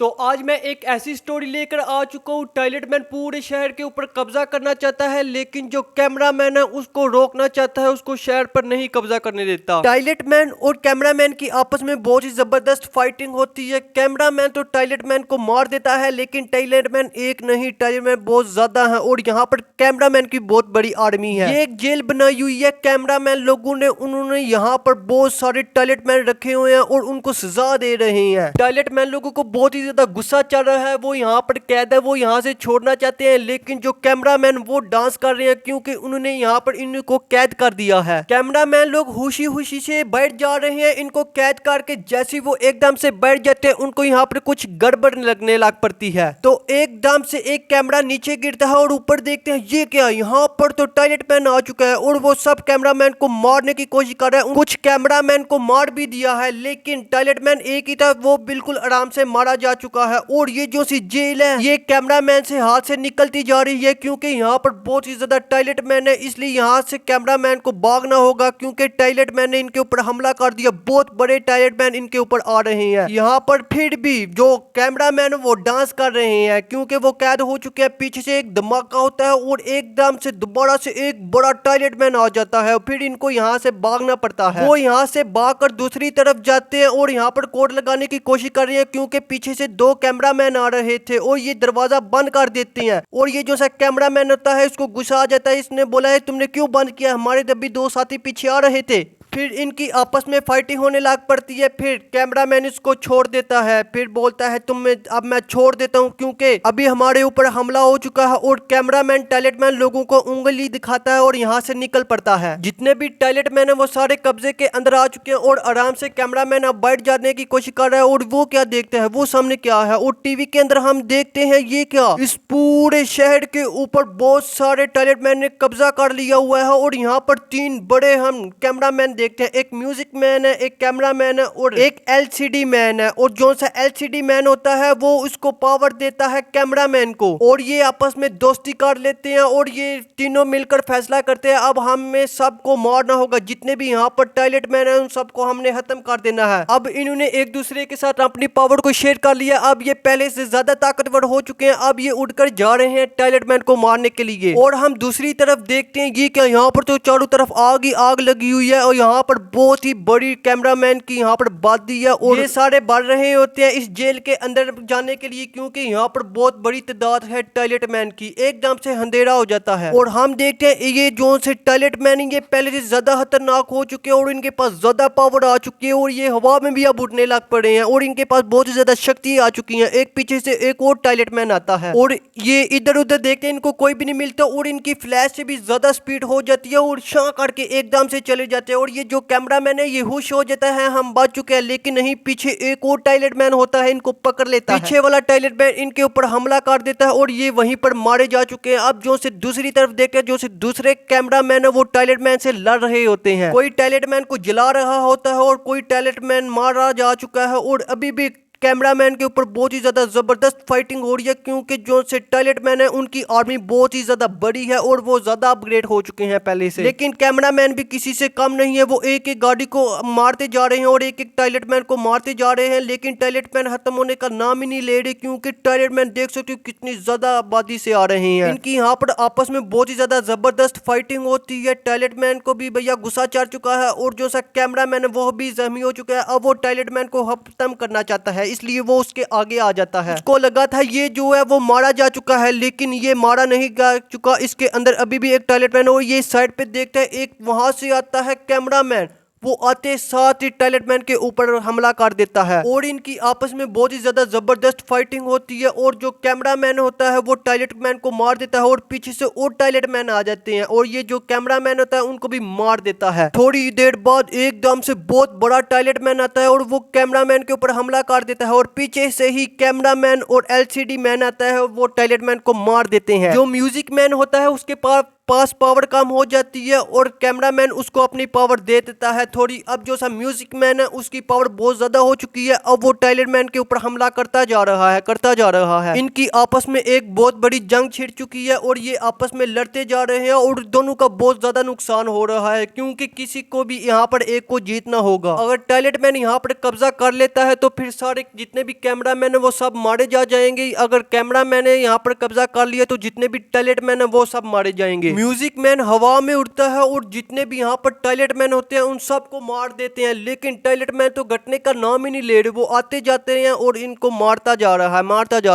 तो आज मैं एक ऐसी स्टोरी लेकर आ चुका हूँ। टॉयलेट मैन पूरे शहर के ऊपर कब्जा करना चाहता है, लेकिन जो कैमरामैन है उसको रोकना चाहता है, उसको शहर पर नहीं कब्जा करने देता। टॉयलेट मैन और कैमरामैन की आपस में बहुत ही जबरदस्त फाइटिंग होती है। कैमरामैन तो टॉयलेट मैन को मार देता है, लेकिन टॉयलेट मैन एक नहीं, टॉयलेट मैन बहुत ज्यादा है और यहाँ पर कैमरामैन की बहुत बड़ी आर्मी है। ये एक जेल बनाई हुई है कैमरामैन लोगों ने, उन्होंने यहाँ पर बहुत सारे टॉयलेट मैन रखे हुए हैं और उनको सजा दे रहे हैं। टॉयलेट मैन लोगों को बहुत ही ज्यादा गुस्सा चल रहा है, वो यहाँ पर कैद है, वो यहाँ से छोड़ना चाहते हैं, लेकिन जो कैमरामैन वो डांस कर रहे हैं क्योंकि उन्होंने यहाँ पर इनको कैद कर दिया है। कैमरामैन लोग खुशी खुशी से बैठ जा रहे हैं इनको कैद करके। जैसे वो एकदम से बैठ जाते हैं उनको यहाँ पर कुछ गड़बड़ लगने लग पड़ती है, तो एकदम से एक कैमरा नीचे गिरता है और ऊपर देखते हैं ये क्या, यहाँ पर तो टॉयलेट मैन आ चुका है और वो सब कैमरामैन को मारने की कोशिश कर रहे हैं। कुछ कैमरामैन को मार भी दिया है, लेकिन टॉयलेट मैन एक ही था, वो बिल्कुल आराम से मारा जा चुका है। और ये जो सी जेल है ये कैमरामैन से हाथ से निकलती जा रही है क्योंकि यहाँ पर बहुत ही ज्यादा टॉयलेट मैन है, इसलिए यहाँ से कैमरामैन को भागना होगा क्योंकि टॉयलेट मैन ने इनके ऊपर हमला कर दिया। बहुत बड़े टॉयलेट मैन इनके ऊपर आ रहे हैं। यहाँ पर फिर भी जो कैमरामैन वो डांस कर रहे हैं क्योंकि वो कैद हो चुके हैं। पीछे से एक धमाका होता है और एकदम से दोबारा से एक बड़ा टॉयलेट मैन आ जाता है, फिर इनको यहाँ से भागना पड़ता है। वो यहाँ से भागकर दूसरी तरफ जाते हैं और यहाँ पर कोड लगाने की कोशिश कर रहे हैं क्योंकि पीछे से दो कैमरामैन आ रहे थे और ये दरवाजा बंद कर देते हैं। और ये जो सा कैमरामैन होता है इसको गुस्सा आ जाता है, इसने बोला है तुमने क्यों बंद किया, हमारे जब भी दो साथी पीछे आ रहे थे। फिर इनकी आपस में फाइटिंग होने लग पड़ती है। फिर कैमरामैन इसको छोड़ देता है, फिर बोलता है अब मैं छोड़ देता हूँ क्योंकि अभी हमारे ऊपर हमला हो चुका है। और कैमरामैन टॉयलेट मैन लोगों को उंगली दिखाता है और यहाँ से निकल पड़ता है। जितने भी टॉयलेट मैन है वो सारे कब्जे के अंदर आ चुके हैं और आराम से कैमरामैन अब बैठ जाने की कोशिश कर रहा है। और वो क्या देखते हैं, वो सामने क्या है, और टीवी के अंदर हम देखते हैं ये क्या, इस पूरे शहर के ऊपर बहुत सारे टॉयलेट मैन ने कब्जा कर लिया हुआ है। और यहाँ पर तीन बड़े हम कैमरामैन देखते हैं, एक म्यूजिक मैन है, एक कैमरामैन है और एक एलसीडी मैन है। और जो सा एलसीडी मैन होता है वो उसको पावर देता है कैमरामैन को, और ये आपस में दोस्ती कर लेते हैं और ये तीनों मिलकर फैसला करते हैं अब हमें सबको मारना होगा, जितने भी यहाँ पर टॉयलेट मैन है उन सबको हमने खत्म कर देना है। अब इन्होंने एक दूसरे के साथ अपनी पावर को शेयर कर लिया, अब ये पहले से ज्यादा ताकतवर हो चुके हैं। अब ये उड़कर जा रहे हैं टॉयलेट मैन को मारने के लिए। और हम दूसरी तरफ देखते हैं ये क्या, यहाँ पर तो चारों तरफ आग ही आग लगी हुई है और यहाँ पर बहुत ही बड़ी कैमरामैन की यहाँ पर वादी है और ये सारे बढ़ रहे होते हैं इस जेल के अंदर जाने के लिए क्योंकि यहाँ पर बहुत बड़ी तादाद है टॉयलेट मैन की। एकदम से अंधेरा हो जाता है और हम देखते हैं ये जो से टॉयलेट मैन ये पहले से ज्यादा खतरनाक हो चुके हैं और इनके पास ज्यादा पावर आ चुकी है और ये हवा में भी अब उड़ने लग पड़े हैं और इनके पास बहुत ही ज्यादा शक्ति आ चुकी है। एक पीछे से एक और टॉयलेट मैन आता है और ये इधर उधर देखते हैं, इनको कोई भी नहीं मिलता और इनकी फ्लैश से भी ज्यादा स्पीड हो जाती है और शां करके एकदम से चले जाते हैं। और ये जो कैमरामैन है ये होश हो जाता है हम बच चुके हैं, लेकिन नहीं, पीछे एक और टॉयलेट मैन होता है, इनको पकड़ लेता है। पीछे वाला टॉयलेट मैन इनके ऊपर हमला कर देता है और ये वहीं पर मारे जा चुके हैं। अब जो से दूसरी तरफ देखे, जो से दूसरे कैमरामैन है वो टॉयलेट मैन से लड़ रहे होते हैं। कोई टॉयलेट मैन को जला रहा होता है और कोई टॉयलेट मैन मारा जा चुका है और अभी भी कैमरामैन के ऊपर बहुत ही ज्यादा जबरदस्त फाइटिंग हो रही है क्योंकि जो से टॉयलेट मैन है उनकी आर्मी बहुत ही ज्यादा बड़ी है और वो ज्यादा अपग्रेड हो चुके हैं पहले से। लेकिन कैमरामैन भी किसी से कम नहीं है, वो एक एक गाड़ी को मारते जा रहे हैं और एक एक टॉयलेट मैन को मारते जा रहे हैं, लेकिन टॉयलेट मैन खत्म होने का नाम ही नहीं ले रहे क्योंकि टॉयलेट मैन देख सकते हो कितनी ज्यादा आबादी से आ रहे हैं। इनकी यहाँ पर आपस में बहुत ही ज्यादा जबरदस्त फाइटिंग होती है। टॉयलेट मैन को भी भैया गुस्सा चढ़ चुका है और जो सा कैमरामैन है वो भी जख्मी हो चुका है। अब वो टॉयलेट मैन को खत्म करना चाहता है, इसलिए वो उसके आगे आ जाता है। उसको लगा था ये जो है वो मारा जा चुका है, लेकिन ये मारा नहीं जा चुका, इसके अंदर अभी भी एक टॉयलेट मैन है। और ये साइड पे देखते हैं एक वहां से आता है कैमरामैन, वो आते साथ ही टॉयलेट मैन के ऊपर हमला कर देता है और इनकी आपस में बहुत ही ज्यादा जबरदस्त फाइटिंग होती है। और जो कैमरामैन होता है वो टॉयलेट मैन को मार देता है और पीछे से और टॉयलेट मैन आ जाते हैं और ये जो कैमरामैन होता है उनको भी मार देता है। थोड़ी देर बाद एकदम से बहुत बड़ा टॉयलेट मैन आता है और वो कैमरामैन के ऊपर हमला कर देता है और पीछे से ही कैमरामैन और एलसीडी मैन आता है, वो टॉयलेट मैन को मार देते हैं। जो म्यूजिक मैन होता है उसके पास पास पावर कम हो जाती है और कैमरामैन उसको अपनी पावर दे देता है थोड़ी। अब जो सा म्यूजिक मैन है उसकी पावर बहुत ज्यादा हो चुकी है, अब वो टायलेट मैन के ऊपर हमला करता जा रहा है। इनकी आपस में एक बहुत बड़ी जंग छिड़ चुकी है और ये आपस में लड़ते जा रहे हैं और दोनों का बहुत ज्यादा नुकसान हो रहा है, क्योंकि किसी को भी यहाँ पर एक को जीतना होगा। अगर टायलेट मैन यहाँ पर कब्जा कर लेता है तो फिर सारे जितने भी कैमरामैन है वो सब मारे जा जाएंगे। अगर कैमरामैन ने यहाँ पर कब्जा कर लिया तो जितने भी टायलेट मैन है वो सब मारे जाएंगे। म्यूजिक मैन हवा में उड़ता है और जितने भी यहाँ पर टायलेट मैन होते हैं उन सबको मार देते हैं, लेकिन टायलेट मैन तो घटने का नाम ही नहीं ले रहे, वो आते जाते हैं और इनको मारता जा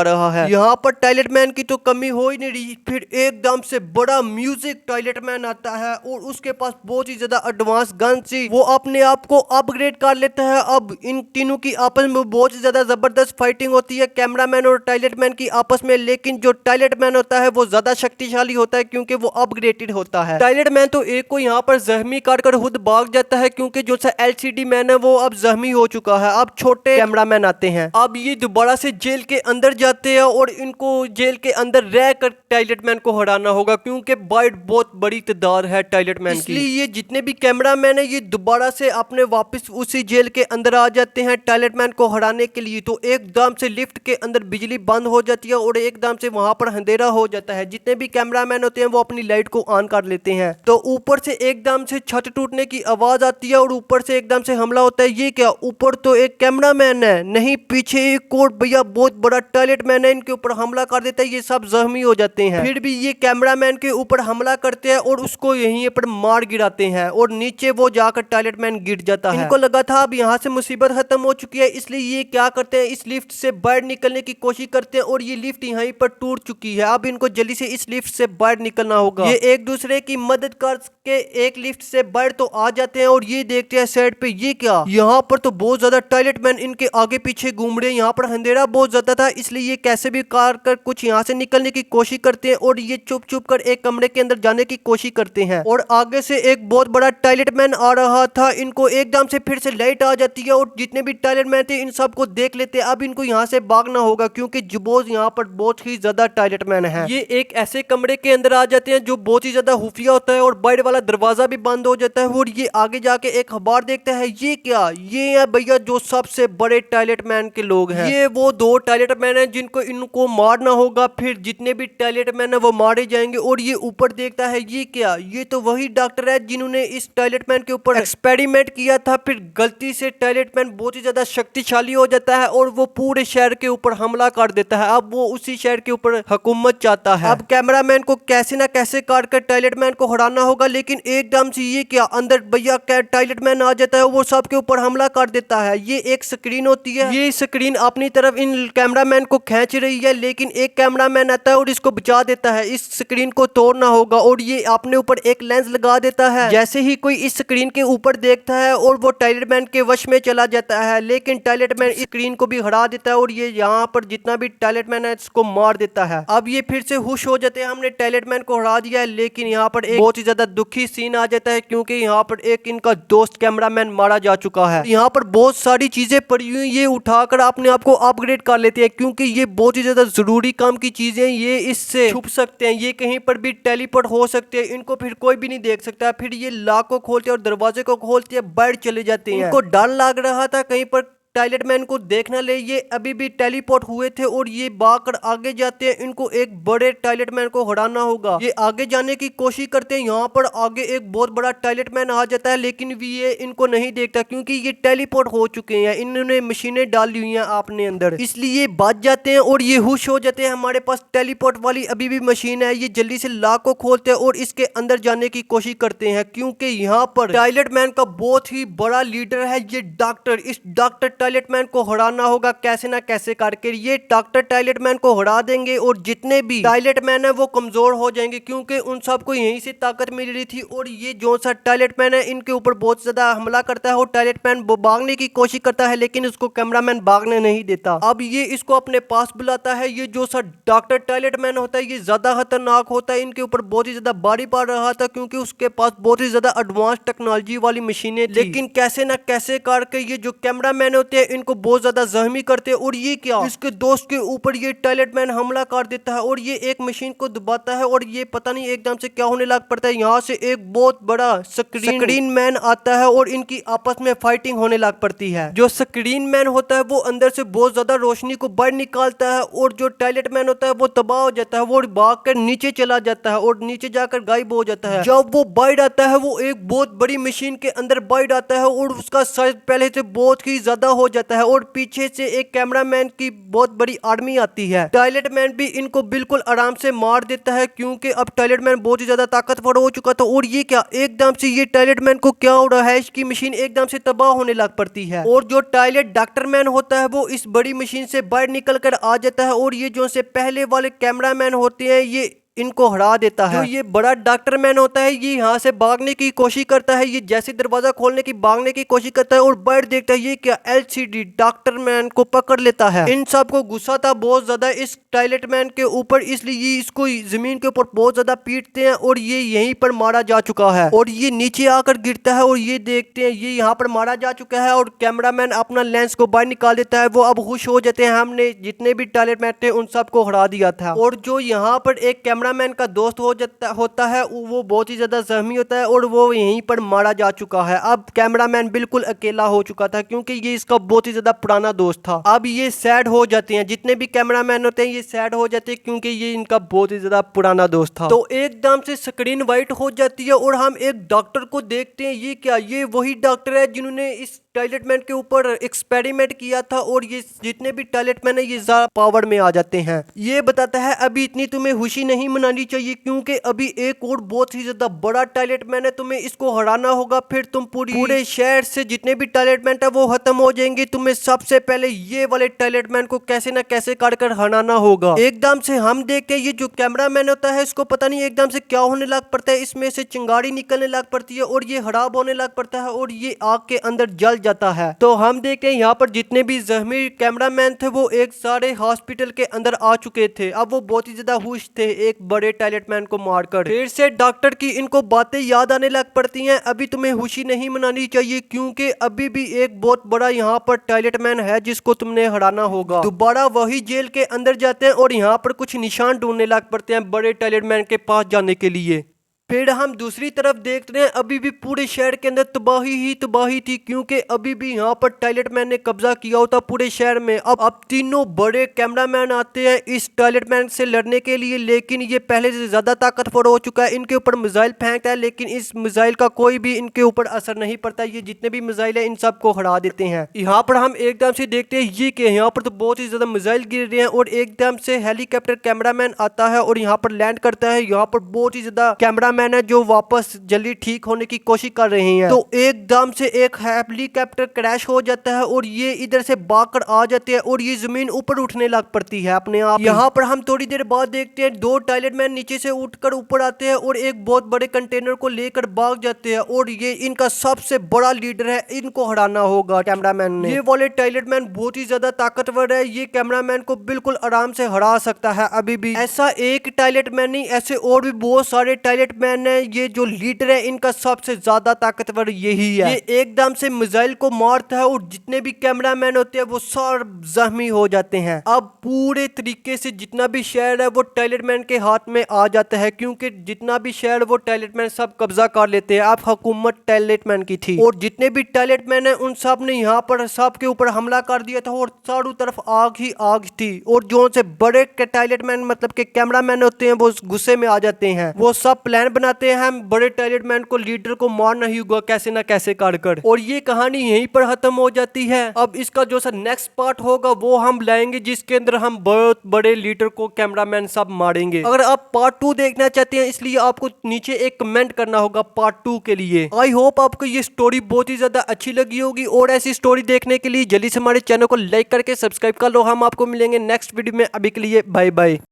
रहा है। यहाँ पर टायलेट मैन की तो कमी हो ही नहीं रही। फिर एकदम से बड़ा म्यूजिक टायलेट मैन आता है और उसके पास बहुत ही ज्यादा एडवांस गन थी, वो अपने आप को अपग्रेड कर लेता है। अब इन तीनों की आपस में बहुत ही ज्यादा जबरदस्त फाइटिंग होती है कैमरामैन और टायलेट मैन की आपस में, लेकिन जो टायलेट मैन होता है वो ज्यादा शक्तिशाली होता है क्योंकि वो अपग्रेडेड होता है। टायलेट मैन तो एक को यहाँ पर जख्मी कर खुद भाग जाता है, क्योंकि जो सा एलसीडी मैन है वो अब जख्मी हो चुका है। अब छोटे कैमरामैन आते हैं, अब ये दोबारा से जेल के अंदर जाते हैं और इनको जेल के अंदर रहकर टायलेट मैन को हराना होगा, क्योंकि बाइट बहुत बड़ी तादाद है टायलेट मैन की। इसलिए ये जितने भी कैमरामैन है ये दोबारा से अपने वापस उसी जेल के अंदर आ जाते हैं टायलेट मैन को हराने के लिए। तो एकदम से लिफ्ट के अंदर बिजली बंद हो जाती है और एकदम से वहां पर अंधेरा हो जाता है। जितने भी कैमरामैन होते हैं वो अपनी लाइट को ऑन कर लेते हैं, तो ऊपर से एकदम से छत टूटने की आवाज आती है और ऊपर से एकदम से हमला होता है। ये क्या, ऊपर तो एक कैमरामैन है, नहीं पीछे एक और भैया बहुत बड़ा टायलेट मैन है, इनके ऊपर हमला कर देता है, ये सब जख्मी हो जाते हैं। फिर भी ये कैमरामैन के ऊपर हमला करते हैं और उसको यहीं पर मार गिराते हैं और नीचे वो जाकर टायलेट मैन गिर जाता है। इनको लगा था अब यहाँ से मुसीबत खत्म हो चुकी है, इसलिए ये क्या करते हैं, इस लिफ्ट से बाहर निकलने की कोशिश करते हैं और ये लिफ्ट यहीं पर टूट चुकी है। अब इनको जल्दी से इस लिफ्ट से बाहर निकलना होगा। ये एक दूसरे की मदद करके एक लिफ्ट से बाहर तो आ जाते हैं और ये देखते हैं साइड पे, ये क्या, यहाँ पर तो बहुत ज्यादा टायलेट मैन इनके आगे पीछे घूम रहे हैं। यहाँ पर अंधेरा बहुत ज्यादा था, इसलिए ये कैसे भी कार कर कुछ यहाँ से निकलने की कोशिश करते हैं और ये चुप चुप कर एक कमरे के अंदर जाने की कोशिश करते हैं। और आगे से एक बहुत बड़ा टायलेट मैन आ रहा था, इनको एकदम से फिर से लाइट आ जाती है और जितने भी टायलेट मैन थे इन सबको देख लेते हैं। अब इनको यहाँ से भागना होगा क्योंकि जुबोज यहाँ पर बहुत ही ज्यादा टायलेट मैन है। ये एक ऐसे कमरे के अंदर आ जाते हैं जो बहुत ही ज्यादा खुफिया होता है और बाहर वाला दरवाजा भी बंद हो जाता है और ये आगे जाके एक अखबार देखता है। ये क्या, ये है भैया जो सबसे बड़े टायलेट मैन के लोग हैं, ये वो दो टायलेट मैन हैं जिनको इनको मारना होगा, फिर जितने भी टायलेट मैन है वो मारे जाएंगे। और ये ऊपर देखता है, ये क्या, ये तो वही डॉक्टर है जिन्होंने इस टायलेट मैन के ऊपर एक्सपेरिमेंट किया था। फिर गलती से टायलेट मैन बहुत ही ज्यादा शक्तिशाली हो जाता है और वो पूरे शहर के ऊपर हमला कर देता है। अब वो उसी शहर के ऊपर हुकूमत चाहता है। अब कैमरामैन को कैसे ना कैसे काट कर टायलेट मैन को हराना होगा, लेकिन एकदम से ये क्या, अंदर भैया टायलेट मैन आ जाता है, वो सबके ऊपर हमला कर देता है। ये एक स्क्रीन होती है, ये स्क्रीन अपनी तरफ इन कैमरामैन को खींच रही है, लेकिन एक कैमरामैन आता है और इसको बचा देता है। इस स्क्रीन को तोड़ना होगा और ये अपने ऊपर एक लेंस लगा देता है। जैसे ही कोई इस स्क्रीन के ऊपर देखता है और वो टायलेट मैन के वश में चला जाता है, लेकिन टायलेट मैन इस स्क्रीन को भी हरा देता है और ये यहाँ पर जितना भी टायलेट मैन है इसको मार देता है। अब ये फिर से खुश हो जाते हैं, हमने टायलेट मैन को हरा दिया है, लेकिन यहाँ पर एक बहुत ही ज्यादा दुखी सीन आ जाता है क्योंकि यहाँ पर एक इनका दोस्त कैमरामैन मारा जा चुका है। यहाँ पर बहुत सारी चीजें पड़ी हुई, ये उठाकर अपने आप को अपग्रेड कर लेते हैं क्योंकि ये बहुत ही ज्यादा जरूरी काम की चीजें, ये इससे छुप सकते हैं, ये कहीं पर भी टेलीपोर्ट हो सकते हैं, इनको फिर कोई भी नहीं देख सकता। फिर ये लॉक को खोलते हैं और दरवाजे को खोलते हैं, बाहर चले जाते हैं। इनको डर लग रहा था कहीं पर टायलेट मैन को देखना ले, ये अभी भी टेलीपोर्ट हुए थे और ये भागकर आगे जाते हैं। इनको एक बड़े टायलेट मैन को हराना होगा। ये आगे जाने की कोशिश करते हैं, यहाँ पर आगे एक बहुत बड़ा टायलेट मैन आ जाता है, लेकिन भी ये इनको नहीं देखता क्योंकि ये टेलीपोर्ट हो चुके हैं, इन्होंने मशीनें डाली हुई हैं अपने अंदर, इसलिए बच जाते हैं और ये खुश हो जाते हैं, हमारे पास टेलीपोर्ट वाली अभी भी मशीन है। ये जल्दी से लॉक को खोलते हैं और इसके अंदर जाने की कोशिश करते हैं क्योंकि यहाँ पर टायलेट मैन का बहुत ही बड़ा लीडर है ये डॉक्टर। इस डॉक्टर टायलेट मैन को हराना होगा कैसे ना कैसे करके। ये डॉक्टर टायलेट मैन को हरा देंगे और जितने भी टायलेट मैन है वो कमजोर हो जाएंगे क्योंकि उन सबको यहीं से ताकत मिल रही थी। और ये जो सा टायलेट मैन है इनके ऊपर बहुत ज्यादा हमला करता है और टायलेट मैन भागने की कोशिश करता है, लेकिन उसको कैमरामैन भागने नहीं देता। अब ये इसको अपने पास बुलाता है। ये जो सा डॉक्टर टायलेट मैन होता है ये ज्यादा खतरनाक होता है, इनके ऊपर बहुत ही ज्यादा भारी पड़ रहा था क्योंकि उसके पास बहुत ही ज्यादा एडवांस टेक्नोलॉजी वाली मशीनें थी। लेकिन कैसे ना कैसे करके ये जो कैमरामैन होते होते हैं इनको बहुत ज्यादा जख्मी करते हैं। और ये क्या, इसके दोस्त के ऊपर ये टॉयलेट मैन हमला कर देता है और ये एक मशीन को दबाता है और ये पता नहीं एकदम से क्या होने लग पड़ता है। यहाँ से एक बहुत बड़ा स्क्रीन मैन आता है और इनकी आपस में फाइटिंग होने लग पड़ती है। जो स्क्रीन मैन होता है वो अंदर से बहुत ज्यादा रोशनी को बाहर निकालता है और जो टॉयलेट मैन होता है वो तबाह हो जाता है। वो भाग कर नीचे चला जाता है और नीचे जाकर गायब हो जाता है। जब वो बाहर आता है वो एक बहुत बड़ी मशीन के अंदर बाहर आता है और उसका साइज पहले से बहुत ही ज्यादा हो जाता है और पीछे से एक कैमरामैन की बहुत बड़ी आर्मी आती है। टॉयलेट मैन भी इनको बिल्कुल आराम से मार देता है क्योंकि अब टॉयलेट मैन बहुत ही ज्यादा ताकतवर हो चुका था। और ये क्या, एकदम से ये टॉयलेट मैन को क्या हो रहा है, इसकी मशीन एकदम से तबाह होने लग पड़ती है। और जो टॉयलेट डॉक्टर मैन होता है वो इस बड़ी मशीन से बाहर निकल कर आ जाता है और ये जो से पहले वाले कैमरामैन होते हैं ये इनको हरा देता है। जो ये बड़ा डॉक्टर मैन होता है ये यहाँ से भागने की कोशिश करता है। ये जैसे दरवाजा खोलने की भागने की कोशिश करता है और बाहर देखता है ये क्या, एलसीडी डॉक्टर मैन को पकड़ लेता है। इन सब को गुस्सा था बहुत ज्यादा इस टॉयलेट मैन के ऊपर, इसलिए इसको जमीन के ऊपर बहुत ज्यादा पीटते हैं और ये यहीं पर मारा जा चुका है। और ये नीचे आकर गिरता है और ये देखते हैं ये यहाँ पर मारा जा चुका है और कैमरामैन अपना लेंस को बाहर निकाल देता है। वो अब खुश हो जाते हैं, हमने जितने भी टॉयलेट मैन थे उन सबको हरा दिया था। और जो यहाँ पर एक कैमरामैन का दोस्त होता है वो बहुत ही ज्यादा जख्मी होता है और वो यहीं पर मारा जा चुका है। अब कैमरामैन बिल्कुल अकेला हो चुका था क्योंकि ये इसका बहुत ही ज्यादा पुराना दोस्त था। अब ये सैड हो जाते हैं, जितने भी कैमरामैन होते हैं ये सैड हो जाते हैं क्योंकि ये इनका बहुत ही ज्यादा पुराना दोस्त था। तो एकदम से स्क्रीन वाइट हो जाती है और हम एक डॉक्टर को देखते हैं। ये क्या, ये वही डॉक्टर है जिन्होंने इस टॉयलेट मैन के ऊपर एक्सपेरिमेंट किया था और ये जितने भी टॉयलेट मैन है ये ज्यादा पावर में आ जाते हैं। ये बताता है अभी इतनी तुम्हें खुशी नहीं मनानी चाहिए क्योंकि अभी एक और बहुत ही ज्यादा बड़ा टॉयलेट मैन है, तुम्हें इसको हराना होगा, फिर तुम पूरे शहर से जितने भी टॉयलेट मैन है वो खत्म हो जाएंगे। तुम्हें सबसे पहले ये वाले टॉयलेट मैन को कैसे ना कैसे कर हराना होगा। एकदम से हम देखते हैं ये जो कैमरा मैन होता है इसको पता नहीं एकदम से क्या होने लग पड़ता है, इसमें से चिंगारी निकलने लग पड़ती है और ये खराब होने लग पड़ता है और ये आग के अंदर जल जाता है। तो हम देखें यहाँ पर जितने भी जख्मी कैमरामैन थे वो एक सारे हॉस्पिटल के अंदर आ चुके थे। अब वो बहुत ही ज्यादा खुश थे एक बड़े टॉयलेट मैन को मारकर। फिर से डॉक्टर की इनको बातें याद आने लग पड़ती हैं, अभी तुम्हें खुशी नहीं मनानी चाहिए क्योंकि अभी भी एक बहुत बड़ा यहाँ पर टॉयलेट मैन है जिसको तुमने हराना होगा। दोबारा वही जेल के अंदर जाते हैं और यहाँ पर कुछ निशान ढूंढने लग पड़ते हैं बड़े टॉयलेट मैन के पास जाने के लिए। फिर हम दूसरी तरफ देखते हैं अभी भी पूरे शहर के अंदर तबाही ही तबाही थी क्योंकि अभी भी यहाँ पर टॉयलेट मैन ने कब्जा किया होता पूरे शहर में। अब तीनों बड़े कैमरामैन आते हैं इस टॉयलेट मैन से लड़ने के लिए, लेकिन ये पहले से ज्यादा ताकतवर हो चुका है। इनके ऊपर मिसाइल फेंकता है लेकिन इस मिसाइल का कोई भी इनके ऊपर असर नहीं पड़ता। ये जितने भी मिसाइल है इन सबको हरा देते हैं। यहाँ पर हम एकदम से देखते हैं ये कि यहाँ पर तो बहुत ही ज्यादा मिसाइल गिर रहे हैं और एकदम से हेलीकॉप्टर कैमरामैन आता है और यहाँ पर लैंड करता है। यहाँ पर बहुत ही ज्यादा कैमरामैन है जो वापस जल्दी ठीक होने की कोशिश कर रहे हैं। तो एकदम से एक हेलीकॉप्टर क्रैश हो जाता है और ये इधर से भागकर आ जाते हैं और ये जमीन ऊपर उठने लग पड़ती है अपने आप। यहाँ पर हम थोड़ी देर बाद देखते हैं दो टॉयलेट मैन नीचे से उठकर ऊपर आते हैं और एक बहुत बड़े कंटेनर को लेकर भाग जाते हैं और ये इनका सबसे बड़ा लीडर है, इनको हराना होगा कैमरामैन ने। ये वाले टॉयलेट मैन बहुत ही ज्यादा ताकतवर है, ये कैमरामैन को बिल्कुल आराम से हरा सकता है। अभी भी ऐसा एक टॉयलेट मैन नहीं, ऐसे और भी बहुत सारे टॉयलेट मैन है। ये जो लीडर है इनका सबसे ज्यादा ताकतवर यही है। ये एकदम से मिसाइल को मारता है और जितने भी कैमरामैन होते हैं वो सब जख्मी हो जाते हैं। अब पूरे तरीके से जितना भी शहर है वो टॉयलेट मैन के हाथ में आ जाता है क्योंकि जितना भी शहर वो टॉयलेट मैन सब कब्जा कर लेते हैं। अब हुकूमत टॉयलेट मैन की थी और जितने भी टॉयलेट मैन है उन सब ने यहाँ पर सब के ऊपर हमला कर दिया था और चारों तरफ आग ही आग थी। और जो से बड़े टॉयलेट मैन मतलब के कैमरामैन होते हैं वो गुस्से में आ जाते हैं। वो सब प्लान बनाते हैं हम बड़े टॉयलेट मैन को लीडर को मारना ही होगा कैसे ना कैसे कर। और ये कहानी यहीं पर खत्म हो जाती है। अब इसका जो सा नेक्स्ट पार्ट होगा वो हम लाएंगे जिसके अंदर हम बहुत बड़े लीडर को कैमरामैन सब मारेंगे। अगर आप पार्ट 2 देखना चाहते हैं इसलिए आपको नीचे एक कमेंट करना होगा पार्ट 2 के लिए। आई होप आपको ये स्टोरी बहुत ही ज्यादा अच्छी लगी होगी और ऐसी स्टोरी देखने के लिए जल्दी से हमारे चैनल को लाइक करके सब्सक्राइब कर लो। हम आपको मिलेंगे नेक्स्ट वीडियो में, अभी के लिए बाय बाय।